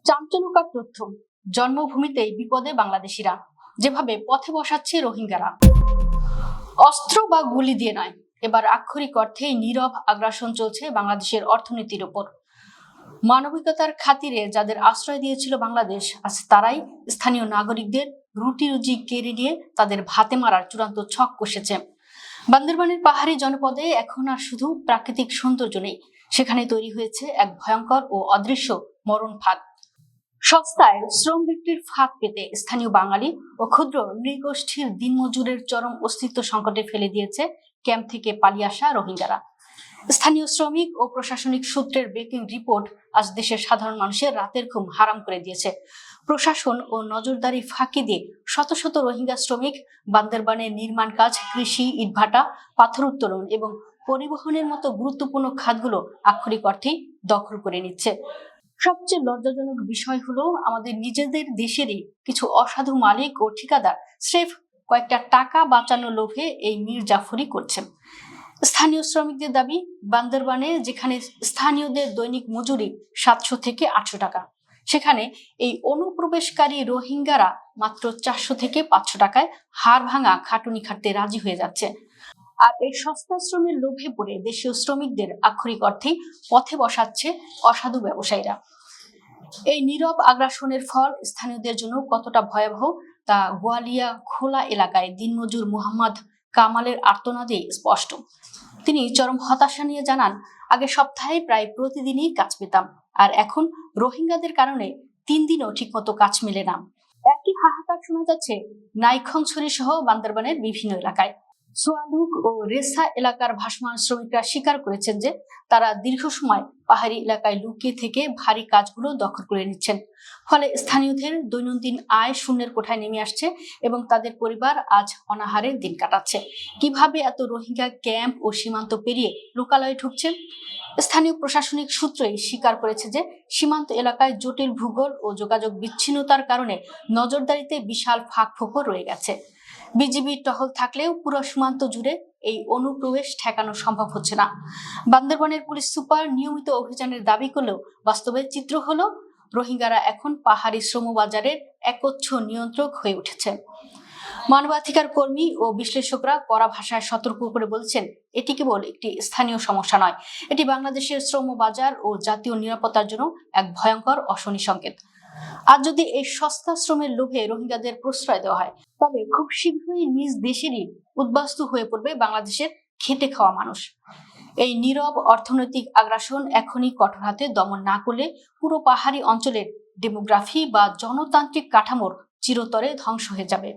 চাঞ্চল্যকর তথ্য, জন্মভূমিতেই বিপদে বাংলাদেশিরা, যেভাবে পথে বসাচ্ছে রোহিঙ্গারা। অস্ত্র বা গুলি দিয়ে নয়, এবার আক্ষরিক অর্থেই নীরব আগ্রাসন চলছে বাংলাদেশের অর্থনীতির উপর। মানবিকতার খাতিরে যাদের আশ্রয় দিয়েছিল বাংলাদেশ, আজ তারাই স্থানীয় নাগরিকদের রুটি রুজি কেড়ে নিয়ে তাদের ভাতে মারার চূড়ান্ত ছক কষেছে। বান্দরবানের পাহাড়ি জনপদে এখন আর শুধু প্রাকৃতিক সৌন্দর্য নেই, সেখানে তৈরি হয়েছে এক ভয়ঙ্কর ও অদৃশ্য মরণ ফাঁদ। সস্তায় শ্রম বিক্রির ফাঁদ পেতে স্থানীয় বাঙালি ও ক্ষুদ্র নৃগোষ্ঠীর দিনমজুরের চরম অস্তিত্ব সংকটে ফেলে দিয়েছে ক্যাম্প থেকে পালিয়ে আসা রোহিঙ্গারা। স্থানীয় শ্রমিক ও প্রশাসনিক সূত্রের ব্রেকিং রিপোর্ট আজ দেশের সাধারণ মানুষের রাতের ঘুম হারাম করে দিয়েছে। প্রশাসন ও নজরদারি ফাঁকি দিয়ে শত শত রোহিঙ্গা শ্রমিক বান্দরবানের নির্মাণ কাজ, কৃষি, ইটভাটা, পাথর উত্তোলন এবং পরিবহনের মতো গুরুত্বপূর্ণ খাতগুলো আক্ষরিক অর্থেই দখল করে নিচ্ছে। সবচেয়ে লজ্জাজনক বিষয় হলো, আমাদের নিজেদের দেশেরই কিছু অসাধু মালিক ও ঠিকাদার স্রেফ কয়েকটা টাকা বাঁচানোর লোভে এই মির্জাফরি করছেন। স্থানীয় শ্রমিকদের দাবি, বান্দরবানে যেখানে স্থানীয়দের দৈনিক মজুরি 700 থেকে 800 টাকা, সেখানে এই অনুপ্রবেশকারী রোহিঙ্গারা মাত্র 400 থেকে 500 টাকায় হাড় ভাঙা খাটুনি খাটতে রাজি হয়ে যাচ্ছে। আর এই সস্তা শ্রমের লোভে পড়ে দেশীয় শ্রমিকদের আক্ষরিক অর্থেই পথে বসাচ্ছে অসাধু ব্যবসায়ীরা। এই নীরব আগ্রাসনের ফল স্থানীয়দের জন্য কতটা ভয়াবহ তা গোয়ালিয়া খোলা এলাকায় দিনমজুর মোহাম্মদ কামালের আর্তনাদে স্পষ্ট। তিনি চরম হতাশা নিয়ে জানান, আগে সপ্তাহে প্রায় প্রতিদিনই কাজ পেতাম, আর এখন রোহিঙ্গাদের কারণে 3 দিনও ঠিকমতো কাজ মেলে না। একই হাহাকার শোনা যাচ্ছে নাইখংছড়ি সহ বান্দরবানের বিভিন্ন এলাকায়। সোয়ালুক ও রেসা এলাকার ভাসমান শ্রমিকরা স্বীকার করেছেন যে তারা দীর্ঘ সময় পাহাড়ি এলাকায় লুকিয়ে থেকে ভারী কাজগুলো দখল করে নিচ্ছেন। ফলে স্থানীয়দের দৈনন্দিন আয় শূন্যের কোঠায় নেমে আসছে এবং তাদের পরিবার আজ অনাহারে দিন কাটাচ্ছে। কিভাবে এত রোহিঙ্গা ক্যাম্প ও সীমান্ত পেরিয়ে লোকালয়ে ঢুকছে? স্থানীয় প্রশাসনিক সূত্রই স্বীকার করেছে যে সীমান্ত এলাকায় জটিল ভূগোল ও যোগাযোগ বিচ্ছিন্নতার কারণে নজরদারিতে বিশাল ফাঁক ফোকর রয়ে গেছে। বিজিবি টহল থাকলেও পুরো সীমান্ত জুড়ে এই অনুপ্রবেশ ঠেকানো সম্ভব হচ্ছে না। বান্দরবানের পুলিশ সুপার নিয়মিত অভিযানের দাবি করলেও বাস্তবে চিত্র হলো, রোহিঙ্গারা এখন পাহাড়ি শ্রমবাজারের একচ্ছ নিয়ন্ত্রক হয়ে উঠেছে। মানবাধিকার কর্মী ও বিশ্লেষকরা কড়া ভাষায় সতর্ক করে বলছেন, এটি কেবল একটি স্থানীয় সমস্যা নয়, এটি বাংলাদেশের শ্রমবাজার ও জাতীয় নিরাপত্তার জন্য এক ভয়ঙ্কর অশনি সংকেত। আর যদি এই সস্তা শ্রমের লোভে রোহিঙ্গাদের প্রশ্রয় দেওয়া হয়, তবে খুব শীঘ্রই নিজ দেশেরই উদ্বাস্তু হয়ে পড়বে বাংলাদেশের খেটে খাওয়া মানুষ। এই নীরব অর্থনৈতিক আগ্রাসন এখনই কঠোর হাতে দমন না করলে পুরো পাহাড়ি অঞ্চলের ডেমোগ্রাফি বা জনতান্ত্রিক কাঠামোর চিরতরে ধ্বংস হয়ে যাবে।